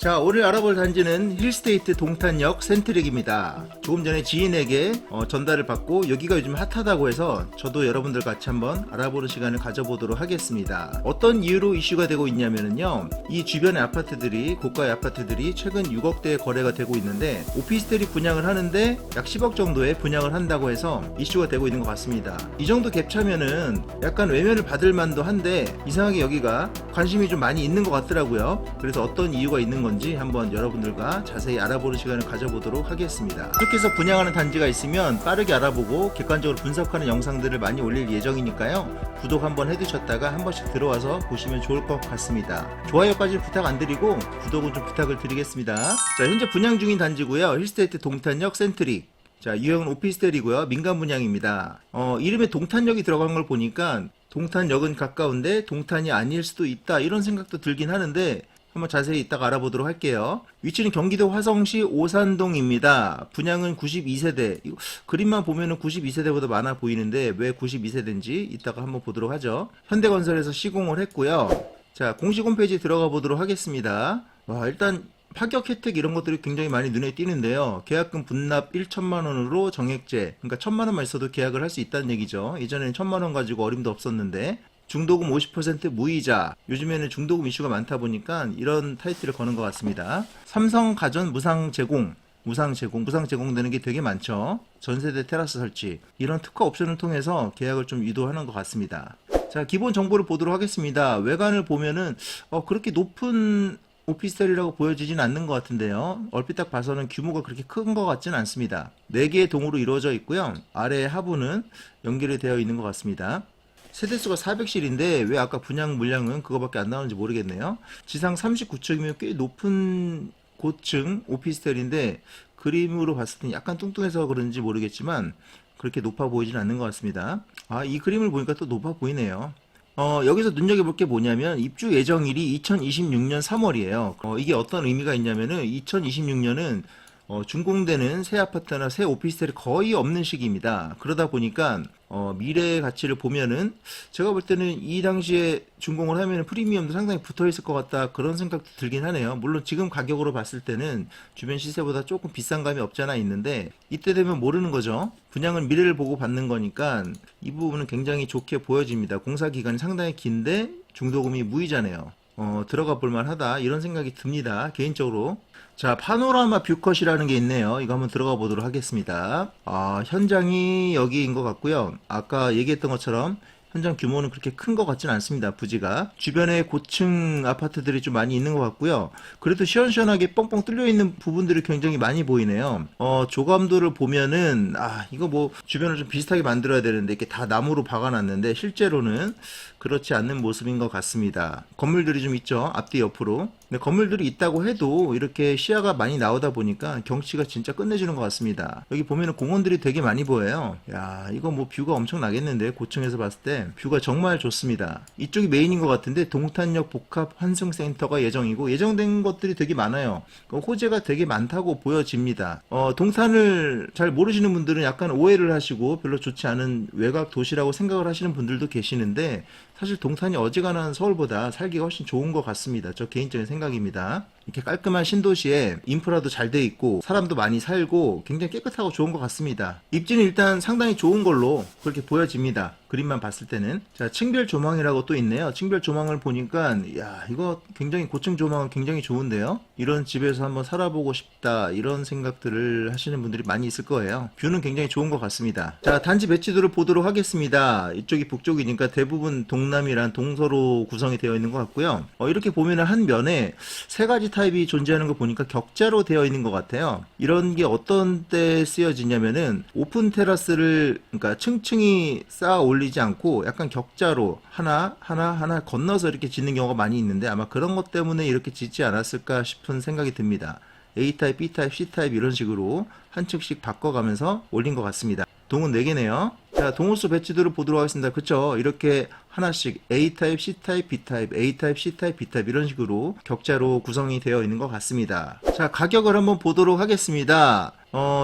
자, 오늘 알아볼 단지는 힐스테이트 동탄역 센트릭입니다. 조금 전에 지인에게 전달을 받고 여기가 요즘 핫하다고 해서 저도 여러분들 같이 한번 알아보는 시간을 가져보도록 하겠습니다. 어떤 이유로 이슈가 되고 있냐면요, 이 주변의 아파트들이, 고가의 아파트들이 최근 6억대의 거래가 되고 있는데 오피스텔이 분양을 하는데 약 10억 정도의 분양을 한다고 해서 이슈가 되고 있는 것 같습니다. 이 정도 갭차면은 약간 외면을 받을 만도 한데 이상하게 여기가 관심이 좀 많이 있는 것 같더라고요. 그래서 어떤 이유가 있는 건지 한번 여러분들과 자세히 알아보는 시간을 가져보도록 하겠습니다. 이렇게 해서 분양하는 단지가 있으면 빠르게 알아보고 객관적으로 분석하는 영상들을 많이 올릴 예정이니까요, 구독 한번 해두셨다가 한 번씩 들어와서 보시면 좋을 것 같습니다. 좋아요까지 부탁 안 드리고 구독은 좀 부탁을 드리겠습니다. 자, 현재 분양 중인 단지고요, 힐스테이트 동탄역 센트릭. 자, 유형은 오피스텔이고요, 민간 분양입니다. 이름에 동탄역이 들어간 걸 보니까 동탄역은 가까운데 동탄이 아닐 수도 있다, 이런 생각도 들긴 하는데 한번 자세히 이따가 알아보도록 할게요. 위치는 경기도 화성시 오산동입니다. 분양은 92세대. 그림만 보면은 92세대보다 많아 보이는데 왜 92세대인지 이따가 한번 보도록 하죠. 현대건설에서 시공을 했고요. 자, 공식 홈페이지 들어가 보도록 하겠습니다. 와, 일단 파격 혜택 이런 것들이 굉장히 많이 눈에 띄는데요. 계약금 분납 1천만원으로 정액제, 그러니까 1천만원만 있어도 계약을 할 수 있다는 얘기죠. 이전에는 1천만원 가지고 어림도 없었는데, 중도금 50% 무이자. 요즘에는 중도금 이슈가 많다 보니까 이런 타이틀을 거는 것 같습니다. 삼성가전 무상 제공되는 게 되게 많죠. 전세대 테라스 설치, 이런 특화 옵션을 통해서 계약을 좀 유도하는 것 같습니다. 자, 기본 정보를 보도록 하겠습니다. 외관을 보면은 그렇게 높은 오피스텔이라고 보여지진 않는 것 같은데요. 얼핏 딱 봐서는 규모가 그렇게 큰 것 같지는 않습니다. 4개의 동으로 이루어져 있고요, 아래 하부는 연결이 되어 있는 것 같습니다. 세대수가 400실인데 왜 아까 분양 물량은 그거밖에 안 나오는지 모르겠네요. 지상 39층이면 꽤 높은 고층 오피스텔인데 그림으로 봤을 때 약간 뚱뚱해서 그런지 모르겠지만 그렇게 높아 보이진 않는 것 같습니다. 아, 이 그림을 보니까 또 높아 보이네요. 여기서 눈여겨볼 게 뭐냐면 입주 예정일이 2026년 3월이에요. 이게 어떤 의미가 있냐면은 2026년은 준공되는 새 아파트나 새 오피스텔이 거의 없는 시기입니다. 그러다 보니까 미래의 가치를 보면은 제가 볼 때는 이 당시에 준공을 하면 프리미엄도 상당히 붙어 있을 것 같다, 그런 생각도 들긴 하네요. 물론 지금 가격으로 봤을 때는 주변 시세보다 조금 비싼 감이 없잖아 있는데 이때 되면 모르는 거죠. 분양은 미래를 보고 받는 거니까 이 부분은 굉장히 좋게 보여집니다. 공사 기간이 상당히 긴데 중도금이 무이자네요. 들어가 볼만 하다, 이런 생각이 듭니다, 개인적으로. 자, 파노라마 뷰컷이라는 게 있네요. 이거 한번 들어가 보도록 하겠습니다. 현장이 여기인 것 같고요. 아까 얘기했던 것처럼 현장 규모는 그렇게 큰 것 같지는 않습니다, 부지가. 주변에 고층 아파트들이 좀 많이 있는 것 같고요. 그래도 시원시원하게 뻥뻥 뚫려 있는 부분들이 굉장히 많이 보이네요. 조감도를 보면은 이거 뭐 주변을 좀 비슷하게 만들어야 되는데 이렇게 다 나무로 박아놨는데 실제로는 그렇지 않는 모습인 것 같습니다. 건물들이 좀 있죠, 앞뒤 옆으로. 근데 건물들이 있다고 해도 이렇게 시야가 많이 나오다 보니까 경치가 진짜 끝내주는 것 같습니다. 여기 보면은 공원들이 되게 많이 보여요. 야, 이거 뭐 뷰가 엄청 나겠는데, 고층에서 봤을 때 뷰가 정말 좋습니다. 이쪽이 메인인 것 같은데 동탄역 복합 환승센터가 예정된 것들이 되게 많아요. 호재가 되게 많다고 보여집니다. 동탄을 잘 모르시는 분들은 약간 오해를 하시고 별로 좋지 않은 외곽 도시라고 생각을 하시는 분들도 계시는데 사실 동탄이 어지간한 서울보다 살기가 훨씬 좋은 것 같습니다. 저 개인적인 생각입니다. 이렇게 깔끔한 신도시에 인프라도 잘 돼 있고 사람도 많이 살고 굉장히 깨끗하고 좋은 것 같습니다. 입지는 일단 상당히 좋은 걸로 그렇게 보여집니다, 그림만 봤을 때는. 자, 층별 조망이라고 또 있네요. 층별 조망을 보니까 이거 굉장히 고층 조망은 굉장히 좋은데요. 이런 집에서 한번 살아보고 싶다, 이런 생각들을 하시는 분들이 많이 있을 거예요. 뷰는 굉장히 좋은 것 같습니다. 자, 단지 배치도를 보도록 하겠습니다. 이쪽이 북쪽이니까 대부분 동남이란 동서로 구성이 되어 있는 것 같고요. 이렇게 보면 한 면에 세 가지 타입이 존재하는 거 보니까 격자로 되어 있는 것 같아요. 이런 게 어떤 때 쓰여지냐면은 오픈 테라스를, 그러니까 층층이 쌓아 올리지 않고 약간 격자로 하나 건너서 이렇게 짓는 경우가 많이 있는데 아마 그런 것 때문에 이렇게 짓지 않았을까 싶은 생각이 듭니다. A타입, B타입, C타입 이런 식으로 한 층씩 바꿔가면서 올린 것 같습니다. 동은 4개네요. 자, 동호수 배치도를 보도록 하겠습니다. 그쵸? 이렇게 하나씩 A타입, C타입, B타입, A타입, C타입, B타입 이런 식으로 격자로 구성이 되어 있는 것 같습니다. 자, 가격을 한번 보도록 하겠습니다.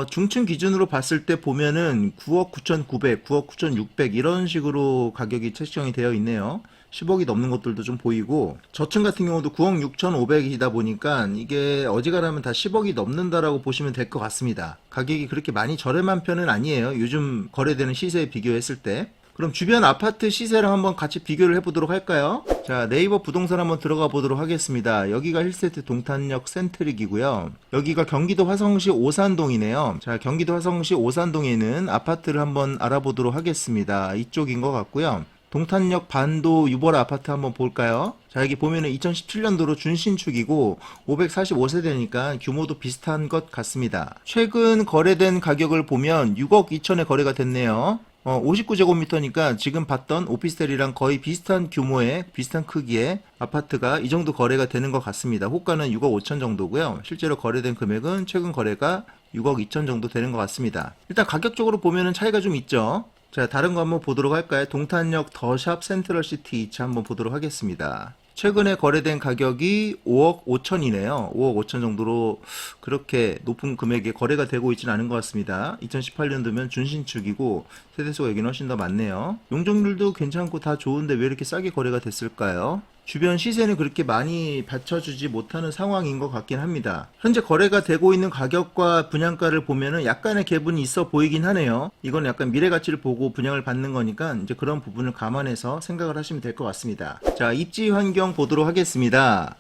중층 기준으로 봤을 때 보면은 9억 9,900, 9억 9,600 이런 식으로 가격이 책정이 되어 있네요. 10억이 넘는 것들도 좀 보이고, 저층 같은 경우도 9억 6,500이다 보니까 이게 어지간하면 다 10억이 넘는다라고 보시면 될 것 같습니다. 가격이 그렇게 많이 저렴한 편은 아니에요. 요즘 거래되는 시세에 비교했을 때. 그럼 주변 아파트 시세랑 한번 같이 비교를 해보도록 할까요? 자, 네이버 부동산 한번 들어가 보도록 하겠습니다. 여기가 힐스테이트 동탄역 센트릭이고요. 여기가 경기도 화성시 오산동이네요. 자, 경기도 화성시 오산동에 있는 아파트를 한번 알아보도록 하겠습니다. 이쪽인 것 같고요. 동탄역 반도 유보라 아파트 한번 볼까요? 자, 여기 보면은 2017년도로 준신축이고 545세대니까 규모도 비슷한 것 같습니다. 최근 거래된 가격을 보면 6억 2천에 거래가 됐네요. 59제곱미터니까 지금 봤던 오피스텔이랑 거의 비슷한 규모의 비슷한 크기의 아파트가 이 정도 거래가 되는 것 같습니다. 호가는 6억 5천 정도고요. 실제로 거래된 금액은 최근 거래가 6억 2천 정도 되는 것 같습니다. 일단 가격적으로 보면은 차이가 좀 있죠. 자, 다른 거 한번 보도록 할까요? 동탄역 더샵 센트럴시티 2차 한번 보도록 하겠습니다. 최근에 거래된 가격이 5억 5천이네요. 5억 5천 정도로 그렇게 높은 금액에 거래가 되고 있지는 않은 것 같습니다. 2018년도면 준신축이고 세대수가 여기는 훨씬 더 많네요. 용적률도 괜찮고 다 좋은데 왜 이렇게 싸게 거래가 됐을까요? 주변 시세는 그렇게 많이 받쳐주지 못하는 상황인 것 같긴 합니다. 현재 거래가 되고 있는 가격과 분양가를 보면은 약간의 갭은 있어 보이긴 하네요. 이건 약간 미래 가치를 보고 분양을 받는 거니까 이제 그런 부분을 감안해서 생각을 하시면 될 것 같습니다. 자, 입지 환경 보도록 하겠습니다.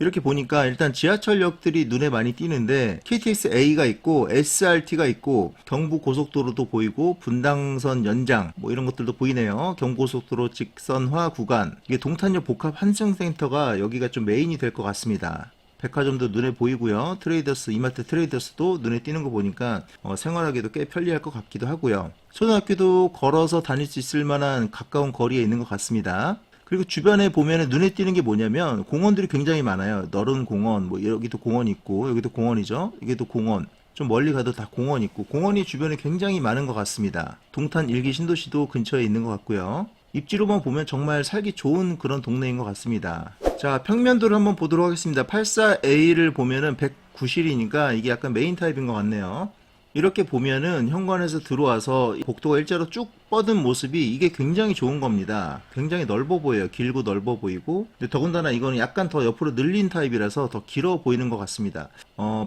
이렇게 보니까 일단 지하철역들이 눈에 많이 띄는데 KTX-A가 있고 SRT가 있고 경부고속도로도 보이고 분당선 연장 뭐 이런 것들도 보이네요. 경부고속도로 직선화 구간, 이게 동탄역 복합 환승센터가 여기가 좀 메인이 될 것 같습니다. 백화점도 눈에 보이고요. 트레이더스, 이마트 트레이더스도 눈에 띄는 거 보니까 생활하기도 꽤 편리할 것 같기도 하고요. 초등학교도 걸어서 다닐 수 있을 만한 가까운 거리에 있는 것 같습니다. 그리고 주변에 보면은 눈에 띄는 게 뭐냐면 공원들이 굉장히 많아요. 너른 공원, 뭐 여기도 공원 있고 여기도 공원이죠. 여기도 공원. 좀 멀리 가도 다 공원 있고 공원이 주변에 굉장히 많은 것 같습니다. 동탄 일기 신도시도 근처에 있는 것 같고요. 입지로만 보면 정말 살기 좋은 그런 동네인 것 같습니다. 자, 평면도를 한번 보도록 하겠습니다. 84A를 보면은 109실이니까 이게 약간 메인 타입인 것 같네요. 이렇게 보면은 현관에서 들어와서 복도가 일자로 쭉 뻗은 모습이 이게 굉장히 좋은 겁니다. 굉장히 넓어 보여요. 길고 넓어 보이고. 근데 더군다나 이거는 약간 더 옆으로 늘린 타입이라서 더 길어 보이는 것 같습니다.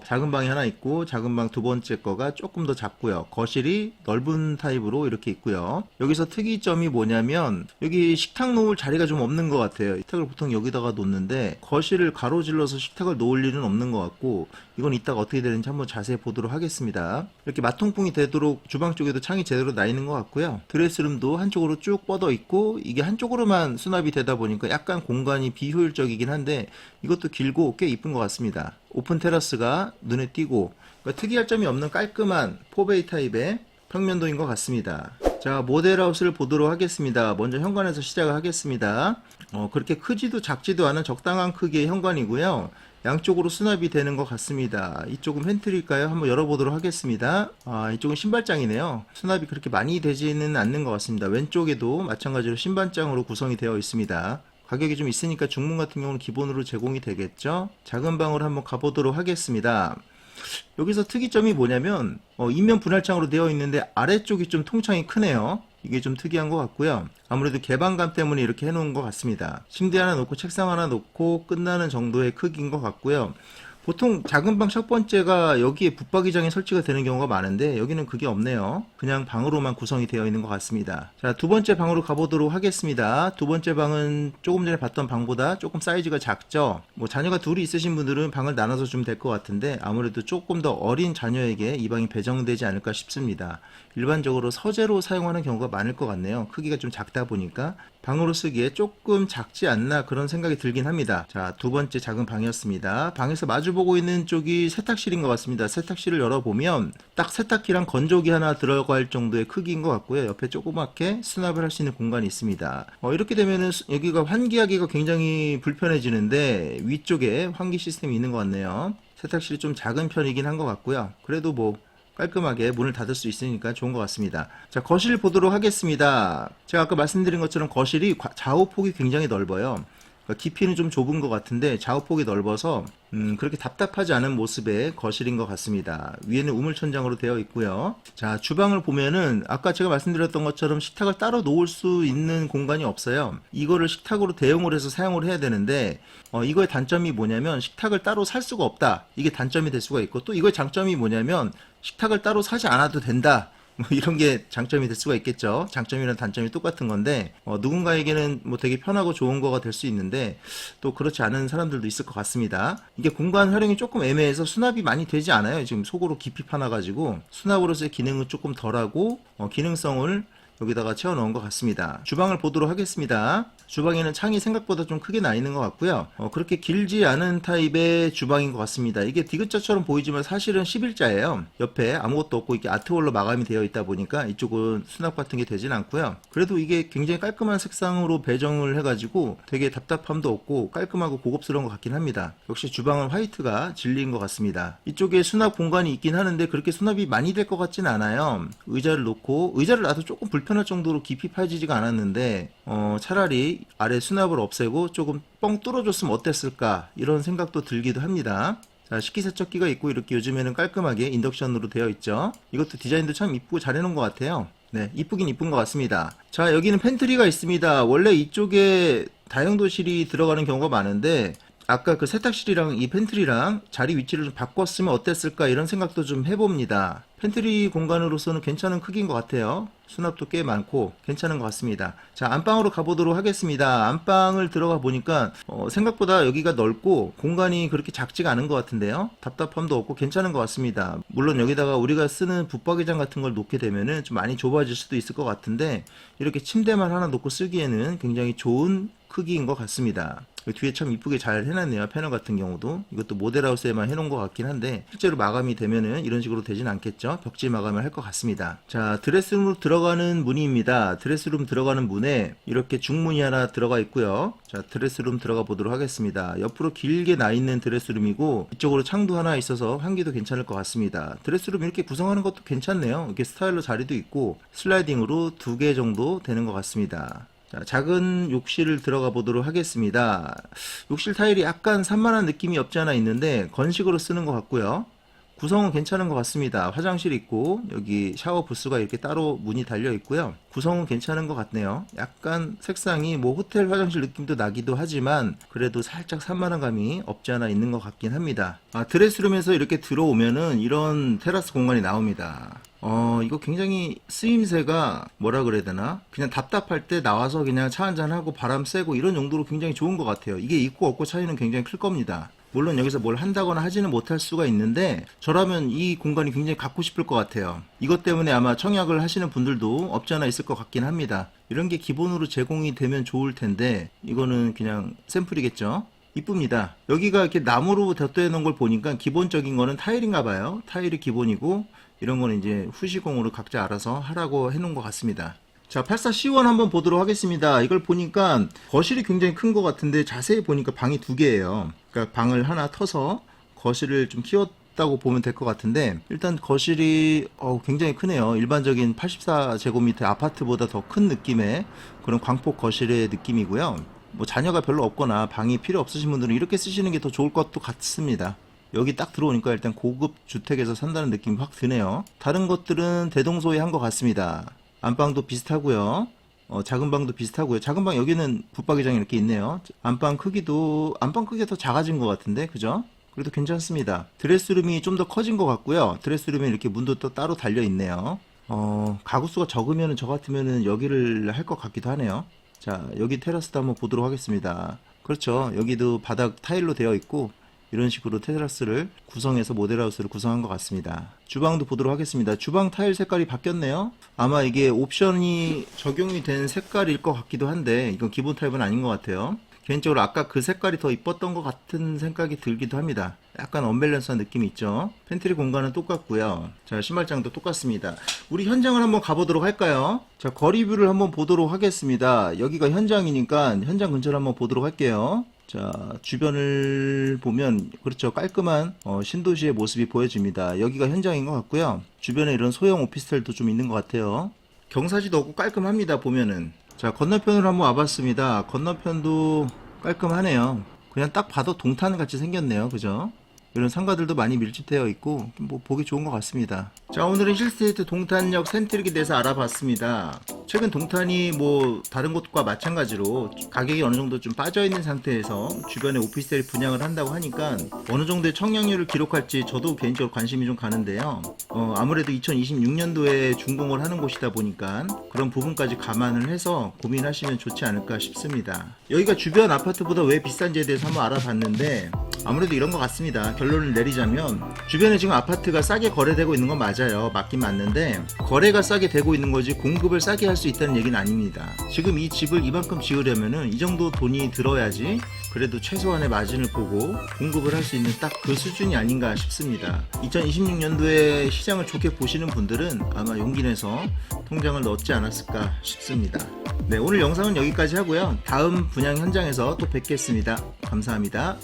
작은 방이 하나 있고 작은 방 두 번째 거가 조금 더 작고요. 거실이 넓은 타입으로 이렇게 있고요. 여기서 특이점이 뭐냐면 여기 식탁 놓을 자리가 좀 없는 것 같아요. 식탁을 보통 여기다가 놓는데 거실을 가로질러서 식탁을 놓을 일은 없는 것 같고, 이건 이따가 어떻게 되는지 한번 자세히 보도록 하겠습니다. 이렇게 마통풍이 되도록 주방 쪽에도 창이 제대로 나 있는 것 같고요. 드레스룸도 한쪽으로 쭉 뻗어 있고 이게 한쪽으로만 수납이 되다 보니까 약간 공간이 비효율적이긴 한데 이것도 길고 꽤 이쁜 것 같습니다. 오픈 테라스가 눈에 띄고, 그러니까 특이할 점이 없는 깔끔한 4베이 타입의 평면도인 것 같습니다. 자, 모델하우스를 보도록 하겠습니다. 먼저 현관에서 시작을 하겠습니다. 그렇게 크지도 작지도 않은 적당한 크기의 현관이고요. 양쪽으로 수납이 되는 것 같습니다. 이쪽은 팬트리일까요? 한번 열어보도록 하겠습니다. 이쪽은 신발장이네요. 수납이 그렇게 많이 되지는 않는 것 같습니다. 왼쪽에도 마찬가지로 신발장으로 구성이 되어 있습니다. 가격이 좀 있으니까 중문 같은 경우는 기본으로 제공이 되겠죠. 작은 방으로 한번 가보도록 하겠습니다. 여기서 특이점이 뭐냐면 이면 분할창으로 되어 있는데 아래쪽이 좀 통창이 크네요. 이게 좀 특이한 것 같고요. 아무래도 개방감 때문에 이렇게 해놓은 것 같습니다. 침대 하나 놓고 책상 하나 놓고 끝나는 정도의 크기인 것 같고요. 보통 작은 방 첫 번째가 여기에 붙박이장이 설치가 되는 경우가 많은데 여기는 그게 없네요. 그냥 방으로만 구성이 되어 있는 것 같습니다. 자, 두 번째 방으로 가보도록 하겠습니다. 두 번째 방은 조금 전에 봤던 방보다 조금 사이즈가 작죠. 뭐 자녀가 둘이 있으신 분들은 방을 나눠서 주면 될 것 같은데 아무래도 조금 더 어린 자녀에게 이 방이 배정되지 않을까 싶습니다. 일반적으로 서재로 사용하는 경우가 많을 것 같네요. 크기가 좀 작다 보니까 방으로 쓰기에 조금 작지 않나 그런 생각이 들긴 합니다. 자, 두 번째 작은 방이었습니다. 방에서 마주보고 있는 쪽이 세탁실인 것 같습니다. 세탁실을 열어보면 딱 세탁기랑 건조기 하나 들어갈 정도의 크기인 것 같고요. 옆에 조그맣게 수납을 할 수 있는 공간이 있습니다. 이렇게 되면은 여기가 환기하기가 굉장히 불편해지는데 위쪽에 환기 시스템이 있는 것 같네요. 세탁실이 좀 작은 편이긴 한 것 같고요. 그래도 뭐 깔끔하게 문을 닫을 수 있으니까 좋은 것 같습니다. 자, 거실 보도록 하겠습니다. 제가 아까 말씀드린 것처럼 거실이 좌우폭이 굉장히 넓어요. 그러니까 깊이는 좀 좁은 것 같은데 좌우폭이 넓어서 그렇게 답답하지 않은 모습의 거실인 것 같습니다. 위에는 우물천장으로 되어 있고요. 자, 주방을 보면은 아까 제가 말씀드렸던 것처럼 식탁을 따로 놓을 수 있는 공간이 없어요. 이거를 식탁으로 대용을 해서 사용을 해야 되는데 이거의 단점이 뭐냐면 식탁을 따로 살 수가 없다. 이게 단점이 될 수가 있고, 또 이거의 장점이 뭐냐면 식탁을 따로 사지 않아도 된다. 뭐 이런 게 장점이 될 수가 있겠죠. 장점이랑 단점이 똑같은 건데 누군가에게는 뭐 되게 편하고 좋은 거가 될 수 있는데 또 그렇지 않은 사람들도 있을 것 같습니다. 이게 공간 활용이 조금 애매해서 수납이 많이 되지 않아요. 지금 속으로 깊이 파놔가지고 수납으로서의 기능은 조금 덜하고 기능성을 여기다가 채워 넣은 것 같습니다. 주방을 보도록 하겠습니다. 주방에는 창이 생각보다 좀 크게 나 있는 것 같고요. 그렇게 길지 않은 타입의 주방인 것 같습니다. 이게 디귿자처럼 보이지만 사실은 11자예요. 옆에 아무것도 없고 이렇게 아트월로 마감이 되어 있다 보니까 이쪽은 수납 같은 게 되진 않고요. 그래도 이게 굉장히 깔끔한 색상으로 배정을 해가지고 되게 답답함도 없고 깔끔하고 고급스러운 것 같긴 합니다. 역시 주방은 화이트가 진리인 것 같습니다. 이쪽에 수납 공간이 있긴 하는데 그렇게 수납이 많이 될 것 같진 않아요. 의자를 놓고 의자를 놔도 조금 불편할 정도로 깊이 파지지가 않았는데 차라리 아래 수납을 없애고 조금 뻥 뚫어줬으면 어땠을까 이런 생각도 들기도 합니다. 자, 식기세척기가 있고 이렇게 요즘에는 깔끔하게 인덕션으로 되어 있죠. 이것도 디자인도 참 이쁘고 잘 해놓은 것 같아요. 네, 이쁘긴 이쁜 것 같습니다. 자, 여기는 팬트리가 있습니다. 원래 이쪽에 다용도실이 들어가는 경우가 많은데 아까 그 세탁실이랑 이 팬트리랑 자리 위치를 좀 바꿨으면 어땠을까 이런 생각도 좀 해봅니다. 팬트리 공간으로서는 괜찮은 크기인 것 같아요. 수납도 꽤 많고 괜찮은 것 같습니다. 자, 안방으로 가보도록 하겠습니다. 안방을 들어가 보니까 생각보다 여기가 넓고 공간이 그렇게 작지가 않은 것 같은데요. 답답함도 없고 괜찮은 것 같습니다. 물론 여기다가 우리가 쓰는 붙박이장 같은 걸 놓게 되면은 좀 많이 좁아질 수도 있을 것 같은데 이렇게 침대만 하나 놓고 쓰기에는 굉장히 좋은 크기인 것 같습니다. 뒤에 참 이쁘게 잘 해놨네요. 패널 같은 경우도. 이것도 모델하우스에만 해놓은 것 같긴 한데 실제로 마감이 되면은 이런 식으로 되진 않겠죠. 벽지 마감을 할 것 같습니다. 자, 드레스룸으로 들어가는 문입니다. 드레스룸 들어가는 문에 이렇게 중문이 하나 들어가 있고요. 자, 드레스룸 들어가 보도록 하겠습니다. 옆으로 길게 나 있는 드레스룸이고 이쪽으로 창도 하나 있어서 환기도 괜찮을 것 같습니다. 드레스룸 이렇게 구성하는 것도 괜찮네요. 이렇게 스타일러 자리도 있고 슬라이딩으로 2개 정도 되는 것 같습니다. 자, 작은 욕실을 들어가 보도록 하겠습니다. 욕실 타일이 약간 산만한 느낌이 없지 않아 있는데 건식으로 쓰는 것 같고요. 구성은 괜찮은 것 같습니다. 화장실 있고 여기 샤워 부스가 이렇게 따로 문이 달려 있고요. 구성은 괜찮은 것 같네요. 약간 색상이 뭐 호텔 화장실 느낌도 나기도 하지만 그래도 살짝 산만한 감이 없지 않아 있는 것 같긴 합니다. 드레스룸에서 이렇게 들어오면은 이런 테라스 공간이 나옵니다. 이거 굉장히 쓰임새가 뭐라 그래야 되나? 그냥 답답할 때 나와서 그냥 차 한잔하고 바람 쐬고 이런 용도로 굉장히 좋은 것 같아요. 이게 있고 없고 차이는 굉장히 클 겁니다. 물론 여기서 뭘 한다거나 하지는 못할 수가 있는데 저라면 이 공간이 굉장히 갖고 싶을 것 같아요. 이것 때문에 아마 청약을 하시는 분들도 없지 않아 있을 것 같긴 합니다. 이런 게 기본으로 제공이 되면 좋을 텐데 이거는 그냥 샘플이겠죠. 이쁩니다. 여기가 이렇게 나무로 덧대어 놓은 걸 보니까 기본적인 거는 타일인가 봐요. 타일이 기본이고 이런 거는 이제 후시공으로 각자 알아서 하라고 해놓은 것 같습니다. 자, 84C1 한번 보도록 하겠습니다. 이걸 보니까 거실이 굉장히 큰 것 같은데 자세히 보니까 방이 2개예요. 그러니까 방을 하나 터서 거실을 좀 키웠다고 보면 될 것 같은데 일단 거실이 굉장히 크네요. 일반적인 84제곱미터 아파트보다 더 큰 느낌의 그런 광폭 거실의 느낌이고요. 뭐 자녀가 별로 없거나 방이 필요 없으신 분들은 이렇게 쓰시는 게 더 좋을 것도 같습니다. 여기 딱 들어오니까 일단 고급 주택에서 산다는 느낌이 확 드네요. 다른 것들은 대동소이한 것 같습니다. 안방도 비슷하고요. 작은 방도 비슷하고요. 작은 방 여기는 붙박이장이 이렇게 있네요. 안방 크기가 더 작아진 것 같은데, 그죠? 그래도 괜찮습니다. 드레스룸이 좀 더 커진 것 같고요. 드레스룸에 이렇게 문도 또 따로 달려 있네요. 가구수가 적으면 저 같으면 여기를 할 것 같기도 하네요. 자, 여기 테라스도 한번 보도록 하겠습니다. 그렇죠. 여기도 바닥 타일로 되어 있고 이런 식으로 테라스를 구성해서 모델하우스를 구성한 것 같습니다. 주방도 보도록 하겠습니다. 주방 타일 색깔이 바뀌었네요. 아마 이게 옵션이 적용이 된 색깔일 것 같기도 한데 이건 기본 타입은 아닌 것 같아요. 개인적으로 아까 그 색깔이 더 이뻤던 것 같은 생각이 들기도 합니다. 약간 언밸런스한 느낌이 있죠. 팬트리 공간은 똑같고요. 자, 신발장도 똑같습니다. 우리 현장을 한번 가보도록 할까요? 자, 거리뷰를 한번 보도록 하겠습니다. 여기가 현장이니까 현장 근처를 한번 보도록 할게요. 자, 주변을 보면 그렇죠, 깔끔한 신도시의 모습이 보여집니다. 여기가 현장인 것 같고요. 주변에 이런 소형 오피스텔도 좀 있는 것 같아요. 경사지도 없고 깔끔합니다. 보면은. 자, 건너편으로 한번 와봤습니다. 건너편도 깔끔하네요. 그냥 딱 봐도 동탄 같이 생겼네요. 그죠? 이런 상가들도 많이 밀집되어 있고 뭐 보기 좋은 것 같습니다. 자, 오늘은 힐스테이트 동탄역 센트릭에 대해서 알아봤습니다. 최근 동탄이 뭐 다른 곳과 마찬가지로 가격이 어느 정도 좀 빠져 있는 상태에서 주변에 오피스텔 분양을 한다고 하니까 어느 정도의 청약률을 기록할지 저도 개인적으로 관심이 좀 가는데요. 아무래도 2026년도에 준공을 하는 곳이다 보니까 그런 부분까지 감안을 해서 고민하시면 좋지 않을까 싶습니다. 여기가 주변 아파트보다 왜 비싼지에 대해서 한번 알아봤는데 아무래도 이런 것 같습니다. 결론을 내리자면 주변에 지금 아파트가 싸게 거래되고 있는 건 맞아요. 맞긴 맞는데 거래가 싸게 되고 있는 거지 공급을 싸게 할 수 있다는 얘기는 아닙니다. 지금 이 집을 이만큼 지으려면은 이 정도 돈이 들어야지 그래도 최소한의 마진을 보고 공급을 할 수 있는 딱 그 수준이 아닌가 싶습니다. 2026년도에 시장을 좋게 보시는 분들은 아마 용기 내서 통장을 넣지 않았을까 싶습니다. 네, 오늘 영상은 여기까지 하고요. 다음 분양 현장에서 또 뵙겠습니다. 감사합니다.